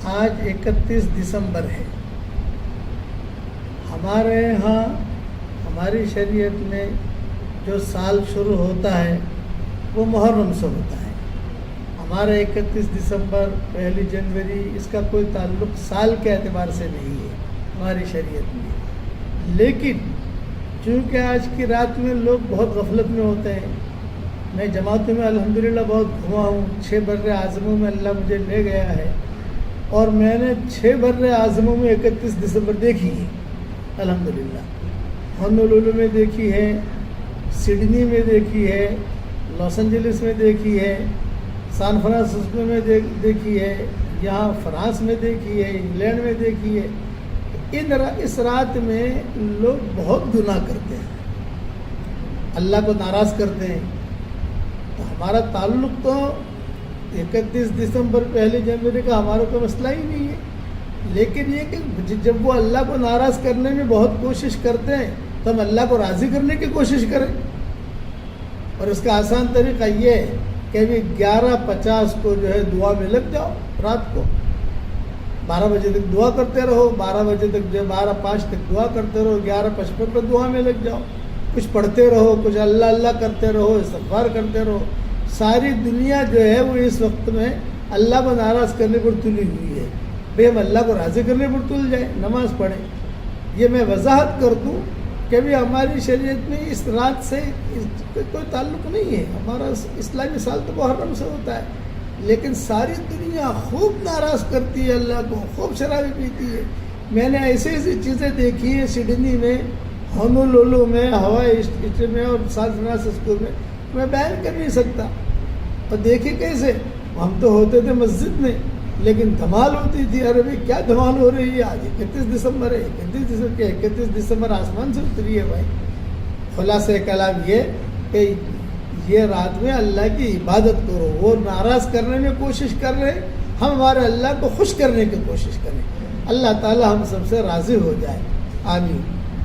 آج 31 دسمبر ہے۔ ہمارے ہاں ہماری شریعت میں جو سال شروع ہوتا ہے وہ محرم سے ہوتا ہے۔ ہمارا 31 دسمبر 1 جنوری اس کا کوئی تعلق سال کے اعتبار سے نہیں ہے ہماری شریعت میں، لیکن چونکہ آج کی رات میں لوگ بہت غفلت میں ہوتے ہیں، میں جماعتوں میں الحمدللہ بہت گھما ہوں، 6 بر اعظموں میں اللہ مجھے لے گیا ہے، اور میں نے 6 بر اعظموں میں 31 دسمبر دیکھی ہے الحمدللہ۔ ہونولولو میں دیکھی ہے، سڈنی میں دیکھی ہے، لاس اینجلس میں دیکھی ہے، سان فرانسسکو میں دیکھی ہے، یہاں فرانس میں دیکھی ہے، انگلینڈ میں دیکھی ہے۔ اس رات میں لوگ بہت گناہ کرتے ہیں، اللہ کو ناراض کرتے ہیں۔ تو ہمارا تعلق تو 31 دسمبر 1 جنوری کا ہمارا کوئی مسئلہ ہی نہیں ہے، لیکن یہ کہ جب وہ اللہ کو ناراض کرنے میں بہت کوشش کرتے ہیں تو ہم اللہ کو راضی کرنے کی کوشش کریں۔ اور اس کا آسان طریقہ یہ ہے کہ ابھی 11:50 کو جو ہے دعا میں لگ جاؤ، رات کو 12 بجے تک دعا کرتے رہو، 12 بجے تک جو 12:05 تک دعا کرتے رہو، 11:55 پر دعا میں لگ جاؤ، کچھ پڑھتے رہو، کچھ اللہ اللہ کرتے رہو، استغفار کرتے رہو۔ ساری دنیا جو ہے وہ اس وقت میں اللہ کو ناراض کرنے پر تلی ہوئی ہے، بھئی ہم اللہ کو راضی کرنے پر تل جائیں، نماز پڑھیں۔ یہ میں وضاحت کر دوں کہ بھی ہماری شریعت میں اس رات سے کوئی تعلق نہیں ہے۔ ہمارا اسلامی سال تو محرم سے ہوتا ہے، لیکن ساری دنیا خوب ناراض کرتی ہے اللہ کو، خوب شرابی پیتی ہے۔ میں نے ایسی چیزیں دیکھی ہیں سڈنی میں، ہونولولو میں، ہوائی اسٹریٹ میں اور سان فرانسسکو میں بیان کر نہیں سکتا۔ اور دیکھیں کیسے ہم تو ہوتے تھے مسجد میں، لیکن دھمال ہوتی تھی۔ ارے بھائی کیا دھمال ہو رہی ہے، آج 31 دسمبر ہے، 31 دسمبر آسمان سے اتری ہے بھائی۔ خلاصہ کلام یہ کہ یہ رات میں اللہ کی عبادت کرو، وہ ناراض کرنے میں کوشش کر رہے ہیں، ہم ہمارے اللہ کو خوش کرنے کی کوشش کریں، اللہ تعالی ہم سب سے راضی ہو جائے، آمین۔